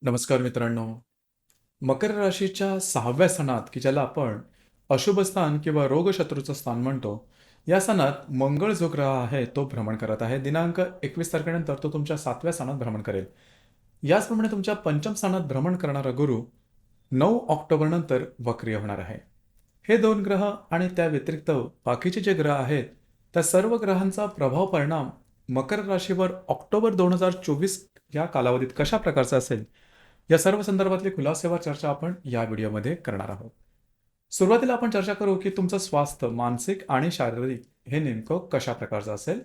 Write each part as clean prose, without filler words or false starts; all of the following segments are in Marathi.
नमस्कार मित्रांनो. मकर राशीच्या 6व्या सणात, की ज्याला आपण अशुभ स्थान किंवा रोगशत्रूचं स्थान म्हणतो, या सणात मंगळ जो ग्रह आहे तो भ्रमण करत आहे. दिनांक 21 तारखेनंतर तो तुमच्या 7व्या स्थानात भ्रमण करेल. याचप्रमाणे तुमच्या पंचम स्थानात भ्रमण करणारा गुरु 9 ऑक्टोबर नंतर वक्री होणार आहे. हे दोन ग्रह आणि त्या व्यतिरिक्त बाकीचे जे ग्रह आहेत, त्या सर्व ग्रहांचा प्रभाव परिणाम मकर राशीवर ऑक्टोबर 2024 या कालावधीत कशा प्रकारचा असेल, या सर्व संदर्भातली खुलासेवर चर्चा आपण या व्हिडिओमध्ये करणार आहोत. सुरुवातीला आपण चर्चा करू की तुमचं स्वास्थ्य मानसिक आणि शारीरिक हे नेमकं कशा प्रकारचं असेल.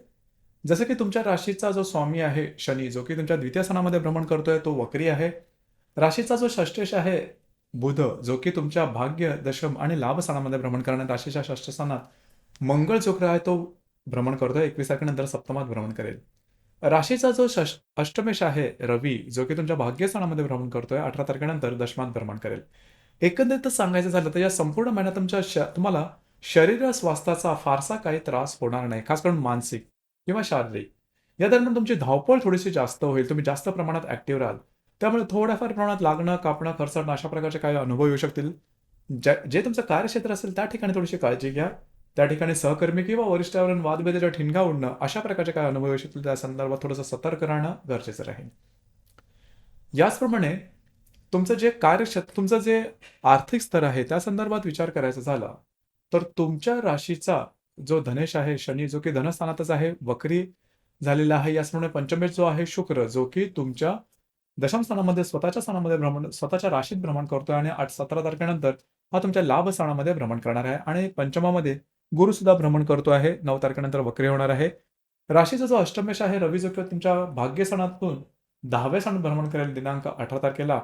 जसं की तुमच्या राशीचा जो स्वामी आहे शनी, जो की तुमच्या द्वितीय स्थानामध्ये भ्रमण करतोय, तो वक्री आहे. राशीचा जो षष्ठेश आहे बुध, जो की तुमच्या भाग्य दशम आणि लाभ स्थानामध्ये भ्रमण करणार, राशीच्या षष्ठ स्थानात मंगळ जो ग्रह आहे तो भ्रमण करतोय. 21 तारखेनंतर सप्तमात भ्रमण करेल. राशीचा जो अष्टमेश आहे रवी, जो की तुमच्या भाग्यस्थानामध्ये भ्रमण करतोय, 18 तारखेनंतर दशमात भ्रमण करेल. एकंदरीतच सांगायचं झालं तर या संपूर्ण महिन्यात तुम्हाला शरीर स्वास्थ्याचा फारसा काही त्रास होणार नाही, खास करून मानसिक किंवा शारीरिक. या दरम्यान तुमची धावपळ थोडीशी जास्त होईल, तुम्ही जास्त प्रमाणात ऍक्टिव्ह राहाल. त्यामुळे थोड्याफार प्रमाणात लागणं, कापणं, खरचटणं अशा प्रकारचे काही अनुभव येऊ शकतील. जे तुमचं कार्यक्षेत्र असेल त्या ठिकाणी थोडीशी काळजी घ्या. त्या ठिकाणी सहकर्मी किंवा वरिष्ठावरून वादभेदाच्या ठिणगा उडणं अशा प्रकारचे काय अनुभव येऊ शकतील, त्या संदर्भात थोडंसं सतर्क राहणं गरजेचं राहील. याचप्रमाणे तुमचं जे कार्यक्षेत्र, तुमचं जे आर्थिक स्तर आहे त्या संदर्भात विचार करायचा झाला तर तुमच्या राशीचा जो धनेश आहे शनी, जो की धनस्थानातच आहे, वक्री झालेला आहे. याचप्रमाणे पंचमेश जो आहे शुक्र, जो की तुमच्या दशम स्थानामध्ये स्वतःच्या स्थानामध्ये स्वतःच्या राशीत भ्रमण करतोय आणि 17 तारखेनंतर हा तुमच्या लाभ स्थानामध्ये भ्रमण करणार आहे. आणि पंचमामध्ये गुरु सुद्धा भ्रमण करतो आहे, 9 तारखेनंतर वक्री होणार आहे. राशीचा जो अष्टमेश आहे रवी, जो की तुमच्या भाग्यस्थानातून 10व्या स्थानात भ्रमण करेल दिनांक 18 तारखेला.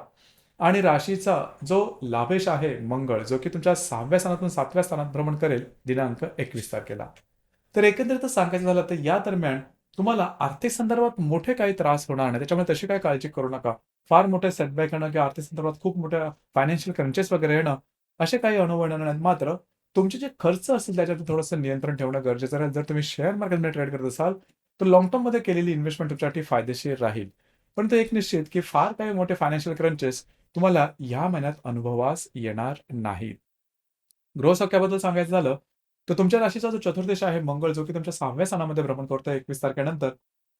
आणि राशीचा जो लाभेश आहे मंगळ, जो की तुमच्या 6व्या स्थानातून 7व्या स्थानात भ्रमण करेल दिनांक 21 तारखेला. तर एकंदरीतच सांगायचं झालं तर या दरम्यान तुम्हाला आर्थिक संदर्भात मोठे काही त्रास होणार नाही, त्याच्यामुळे तशी काही काळजी करू नका. फार मोठे सेटबॅक येणं किंवा आर्थिक संदर्भात खूप मोठ्या फायनान्शियल क्रंचेस वगैरे येणं असे काही अनुभव येणार नाहीत. मात्र तुमचे जे खर्च असतील त्याच्यावर थोडंसं नियंत्रण ठेवणं गरजेचं राहील. जर तुम्ही शेअर मार्केटमध्ये ट्रेड करत असाल तर लॉंग टर्ममध्ये केलेली इन्व्हेस्टमेंट तुमच्यासाठी फायदेशीर राहील. परंतु एक निश्चित की फार काही मोठे फायनान्शियल क्रंचेस तुम्हाला या महिन्यात अनुभवास येणार नाहीत. गृहसख्याबद्दल सांगायचं झालं तर तुमच्या राशीचा जो चतुर्दश आहे मंगळ, जो की तुमच्या 6व्या स्थानामध्ये भ्रमण करतोय 21 तारखेनंतर,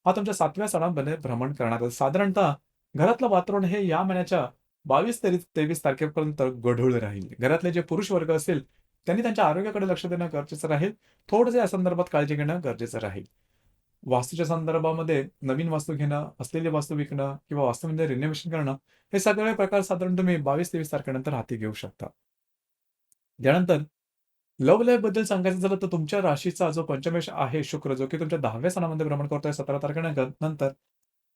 हा तुमच्या 7व्या स्थानामध्ये भ्रमण करणार आहे. साधारणतः घरातलं वातावरण हे या महिन्याच्या 22 ते 23 तारखेपर्यंत गढूळ राहील. घरातले जे पुरुष वर्ग असेल त्यांनी त्यांच्या आरोग्याकडे लक्ष देणं गरजेचं राहील. थोडंसं या संदर्भात काळजी घेणं गरजेचं राहील. वास्तूच्या संदर्भामध्ये नवीन वास्तू घेणं, असलेली वास्तू विकणं किंवा वास्तूमध्ये रिनोव्हेशन करणं, हे सगळे प्रकार साधारण तुम्ही 22-23 तारखेनंतर हाती घेऊ शकता. त्यानंतर लव्ह लाईफ बद्दल सांगायचं झालं तर तुमच्या राशीचा जो पंचमेश आहे शुक्र, जो की तुमच्या 10व्या स्थानामध्ये भ्रमण करतोय 17 तारखेनंतर,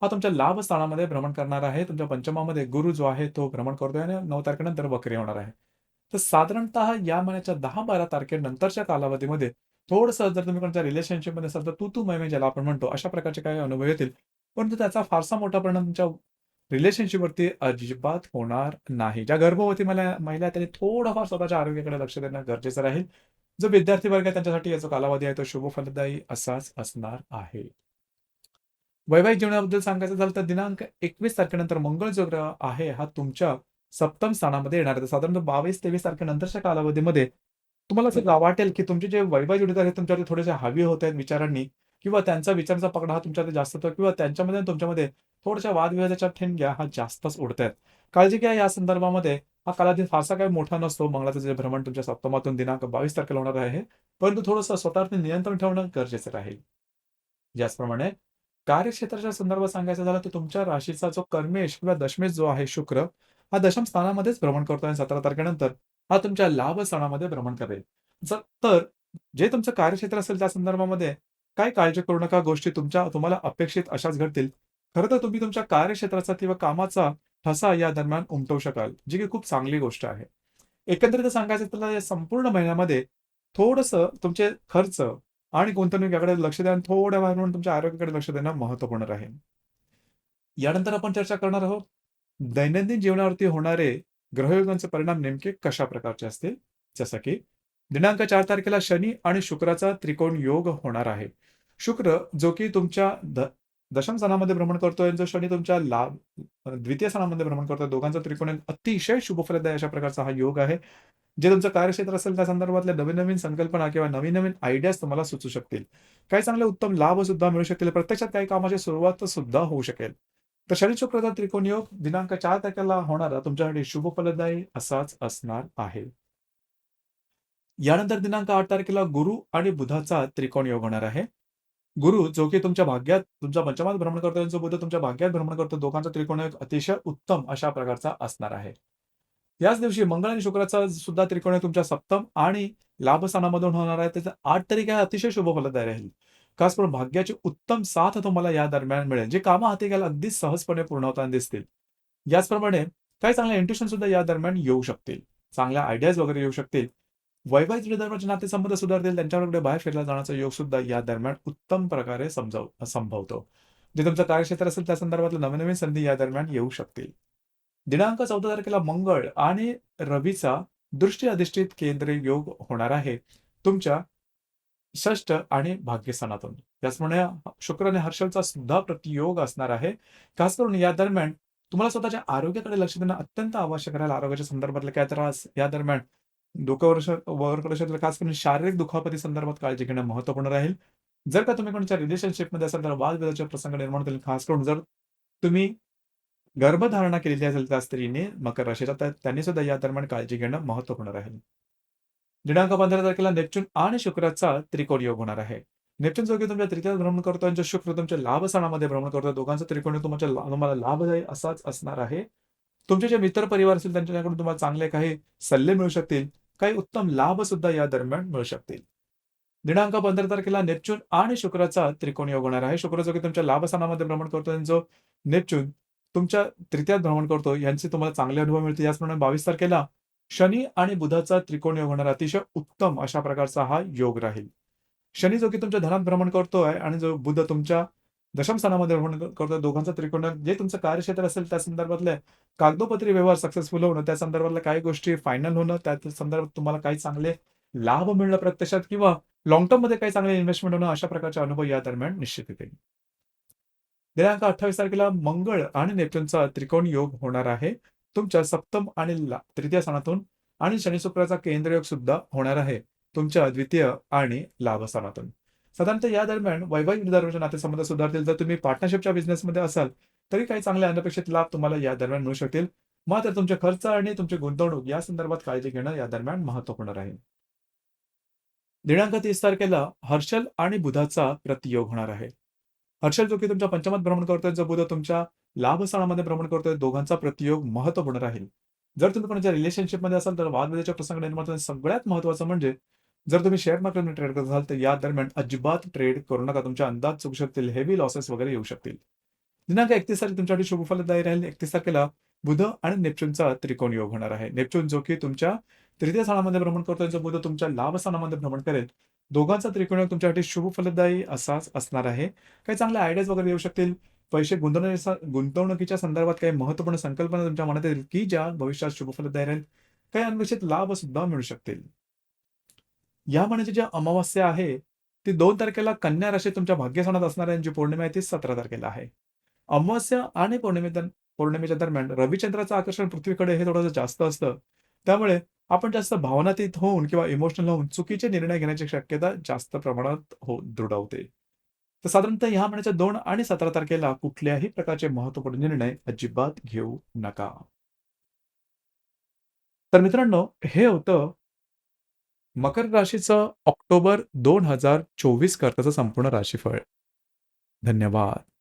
हा तुमच्या लाभ स्थानामध्ये भ्रमण करणार आहे. तुमच्या पंचमामध्ये गुरु जो आहे तो भ्रमण करतोय आणि 9 तारखेनंतर वक्री होणार आहे. तर साधारणतः या महिन्याच्या 10-12 तारखेनंतरच्या कालावधीमध्ये थोडंसं जर तुम्ही कोणत्या रिलेशनशिपमध्ये असाल तर तू मैमे ज्याला आपण म्हणतो अशा प्रकारचे काही अनुभव येतील. परंतु त्याचा फारसा मोठा परिणाम तुमच्या रिलेशनशिपवरती अजिबात होणार नाही. ज्या गर्भवती महिला आहेत त्यांनी थोडंफार स्वतःच्या आरोग्याकडे लक्ष देणं गरजेचं राहील. जो विद्यार्थी वर्ग आहे त्यांच्यासाठी याचा कालावधी आहे तो शुभ फलदायी असाच असणार आहे. वैवाहिक जीवनाबद्दल सांगायचं झालं तर दिनांक 21 तारखेनंतर मंगळ जो ग्रह आहे हा तुमच्या सप्तम स्थानामध्ये येणार आहे. साधारणतः 22-23 तारखेनंतरच्या कालावधीमध्ये तुम्हाला असं वाटेल की तुमचे जे वैवाहिक जोडीदार आहेत तुमच्यावरती थोडेसे हावी होत आहेत विचारांनी, किंवा त्यांचा विचारांचा पकडा हा तुमच्यावरती जास्त होतो, किंवा त्यांच्यामध्ये आणि तुमच्यामध्ये थोड्याशा वादविवादाच्या ठिणग्या हा जास्तच उडतायत. काळजी घ्या या संदर्भामध्ये. हा कालावधी फारसा काही मोठा नसतो. मंगळाचं जे भ्रमण तुमच्या सप्तमातून दिनांक 22 तारखेला होणार आहे, परंतु थोडंसं स्वतःवरती नियंत्रण ठेवणं गरजेचं राहील. याचप्रमाणे कार्यक्षेत्राच्या संदर्भात सांगायचं झालं तर तुमच्या राशीचा जो कर्मेश किंवा दशमेश जो आहे शुक्र, हा दशम स्थानामध्येच भ्रमण करतोय. 17 तारखेनंतर हा तुमच्या लाभ स्थानामध्ये भ्रमण करेल. तर जे तुमचं कार्यक्षेत्र असेल त्या संदर्भामध्ये काही काळजी करू नका. गोष्टी तुम्हाला अपेक्षित अशाच घडतील. खरं तर तुम्ही तुमच्या कार्यक्षेत्राचा किंवा कामाचा ठसा या दरम्यान उमटवू शकाल, जी की खूप चांगली गोष्ट आहे. एकंदरीत सांगायचं तर या संपूर्ण महिन्यामध्ये थोडंसं तुमचे खर्च आणि गुंतवणुकीकडे लक्ष द्या आणि थोड्या वेळ म्हणून तुमच्या आरोग्याकडे लक्ष देणं महत्त्वपूर्ण राहील. यानंतर आपण चर्चा करणार आहोत दैनंदिन जीवनावरती होणारे ग्रहयोगांचे परिणाम नेमके कशा प्रकारचे असतील. जसं की दिनांक 4 तारखेला शनी आणि शुक्राचा त्रिकोण योग होणार आहे. शुक्र जो की तुमच्या दशम स्थानामध्ये भ्रमण करतोय आणि जो शनी तुमच्या द्वितीय स्थानामध्ये भ्रमण करतोय. दोघांचा त्रिकोण अतिशय शुभफलदायी अशा प्रकारचा हा योग आहे. जे तुमचं कार्यक्षेत्र असेल त्या संदर्भातल्या नवीन-नवीन संकल्पना किंवा नवीन-नवीन आयडियाज तुम्हाला सुचू शकतील. काही चांगले उत्तम लाभ सुद्धा मिळू शकतील. प्रत्यक्षात काही कामाची सुरुवात सुद्धा होऊ शकेल. तर शनी-शुक्रचा त्रिकोण योग दिनांक 4 तारखेला होणारा तुमच्यासाठी शुभफलदायी असाच असणार आहे. यानंतर दिनांक 8 तारखेला गुरु आणि बुधाचा त्रिकोण योग होणार आहे. गुरु जो की तुमच्या भाग्यात तुमच्या पंचमात भ्रमण करतो, जो बुध तुमच्या भाग्यात भ्रमण करतो, दोघांचा त्रिकोण योग अतिशय उत्तम अशा प्रकारचा असणार आहे. याच दिवशी मंगळ आणि शुक्राचा सुद्धा त्रिकोण तुमच्या सप्तम आणि लाभ स्थानामधून होणार आहे. त्याचा 8 तारीख आहे अतिशय शुभ फलदायी राहील. खास करून भाग्याची उत्तम साथ तुम्हाला या दरम्यान मिळेल. जे कामं हाती घ्यायला अगदी सहजपणे पूर्ण होताना दिसतील. याचप्रमाणे काही चांगले इंट्युशन सुद्धा या दरम्यान येऊ शकतील. चांगल्या आयडियाज वगैरे येऊ शकतील. वैवाहिक जोडीदाराचे नातेसंबंध सुधारतील. त्यांच्याकडे बाहेर फिरला जाण्याचा योग सुद्धा या दरम्यान उत्तम प्रकारे संभवतो. जे तुमचं कार्यक्षेत्र असेल त्या संदर्भातल्या नवीन-नवीन संधी या दरम्यान येऊ शकतील. दिनांक 14 तारखेला मंगळ आणि रवीचा दृष्टी अधिष्ठित केंद्रीय योग होणार आहे. तुमच्या षष्ठ आणि भाग्यस्थानातून. त्याचप्रमाणे शुक्र आणि हर्षलचा सुद्धा प्रतियोग असणार आहे. खास करून या दरम्यान तुम्हाला स्वतःच्या आरोग्याकडे लक्ष देणं अत्यंत आवश्यक राहील. आरोग्याच्या संदर्भातले काय त्रास या दरम्यान डोकं वर खास करून शारीरिक दुखापती संदर्भात काळजी घेणं महत्त्वपूर्ण राहील. जर का तुम्ही कोणाच्या रिलेशनशिपमध्ये असाल तर वादविवादाचे प्रसंग निर्माण होतील. खास करून जर तुम्ही गर्भधारणा केलेली असेल त्या स्त्रीने मकर राशीचा, तर त्यांनी सुद्धा या दरम्यान काळजी घेणं महत्त्वपूर्ण राहील. दिनांक 15 तारखेला नेप्च्यून आणि शुक्राचा त्रिकोण योग होणार आहे. नेप्च्यून जो की तुमच्या तृतीयात भ्रमण करतो आणि जो शुक्र तुमच्या लाभ स्थानामध्ये भ्रमण करतो. दोघांचा त्रिकोण योग तुम्हाला लाभदायी असाच असणार आहे. तुमचे जे मित्र परिवार असतील त्यांच्याकडून तुम्हाला चांगले काही सल्ले मिळू शकतील. काही उत्तम लाभ सुद्धा या दरम्यान मिळू शकतील. दिनांक 15 तारखेला नेप्च्यून आणि शुक्राचा त्रिकोण योग होणार आहे. शुक्र जो की तुमच्या लाभ स्थानामध्ये भ्रमण करतो आणि जो नेप्च्यून तुमच्या तृतीयात भ्रमण करतो, यांचे तुम्हाला चांगले अनुभव मिळतील. याचप्रमाणे 22 तारखेला शनी आणि बुधाचा त्रिकोण योग होणार अतिशय उत्तम अशा प्रकारचा हा योग राहील. शनी जो की तुमच्या धनात भ्रमण करतोय आणि जो बुध तुमच्या दशम स्थानामध्ये भ्रमण करतोय, दोघांचा त्रिकोण जे तुमचं कार्यक्षेत्र असेल त्या संदर्भातले कागदोपत्री व्यवहार सक्सेसफुल होणं, त्या संदर्भातल्या काही गोष्टी फायनल होणं, त्या संदर्भात तुम्हाला काही चांगले लाभ मिळणं प्रत्यक्षात किंवा लाँग टर्ममध्ये काही चांगले इन्व्हेस्टमेंट होणं, अशा प्रकारचे अनुभव या दरम्यान निश्चित येतील. दिनांक 28 तारखेला मंगळ आणि नेप्च्यूनचा त्रिकोण योग होणार आहे. तुमच्या सप्तम आणि तृतीय स्थानातून आणि शनी-शुक्राचा केंद्र योग सुद्धा होणार आहे. तुमच्या द्वितीय आणि लाभ स्थानातून. साधारणतः या दरम्यान वैवाहिक जोडीदाराचे नातेसंबंध सुधारतील. जर तुम्ही पार्टनरशिपच्या बिझनेसमध्ये असाल, तरी काही चांगले अनपेक्षित लाभ तुम्हाला या दरम्यान मिळू शकतील. मात्र तुमचे खर्च आणि तुमची गुंतवणूक या संदर्भात काळजी घेणं या दरम्यान महत्त्वपूर्ण राहील. दिनांक 30 तारखेला हर्षल आणि बुधाचा प्रतियोग होणार आहे. हर्षल जो की तुमच्या पंचमात भ्रमण करतोय, जो बुध तुमच्या लाभ स्थानामध्ये भ्रमण करतोय, दोघांचा प्रतियोग महत्त्वपूर्ण राहील. जर तुम्ही कोणाच्या रिलेशनशिपमध्ये असाल तर वादविवादाचे प्रसंग निर्माण होतील. सगळ्यात महत्त्वाचं म्हणजे जर तुम्ही शेअर मार्केटमध्ये ट्रेड करत असाल तर या दरम्यान अजिबात ट्रेड करू नका. तुमचे अंदाज चुकू शकतील. हेवी लॉसेस वगैरे येऊ शकतील. दिनांक 31 तारीख तुमच्यासाठी शुभफलदायी राहील. 31 तारखेला बुध आणि नेप्च्यूनचा त्रिकोण योग होणार आहे. नेप्च्यून जो की तुमच्या तृतीय स्थानामध्ये भ्रमण करतोय, जो बुध तुमच्या लाभ स्थानामध्ये भ्रमण करेल. दोघांचा त्रिकोण योग तुमच्यासाठी शुभफलदायी असाच असणार आहे. काही चांगले आयडियाज वगैरे येऊ शकतील. पैसे गुंतवणुकीच्या संदर्भात काही महत्त्वपूर्ण संकल्पना तुमच्या मनात येतील, की ज्या भविष्यात शुभफलदायी राहील. काही अनपेक्षित लाभ सुद्धा मिळू शकतील. या महिन्याची जी अमावास्या आहे, ती 2 तारखेला कन्या राशीत तुमच्या भाग्यस्थानात असणार आहे. जी पौर्णिमा आहे ती 17 तारखेला आहे. अमावास्या आणि पौर्णिमेच्या दरम्यान रविचंद्राचं आकर्षण पृथ्वीकडे हे थोडंसं जास्त असतं. त्यामुळे आपण जास्त भावनातीत होऊन किंवा इमोशनल होऊन चुकीचे निर्णय घेण्याची शक्यता जास्त प्रमाणात दृढवते. तर साधारणतः ह्या महिन्याच्या 2 आणि 17 तारखेला कुठल्याही प्रकारचे महत्त्वपूर्ण निर्णय अजिबात घेऊ नका. तर मित्रांनो, हे होतं मकर राशीचं ऑक्टोबर 2024 करताचं संपूर्ण राशीफळ. धन्यवाद.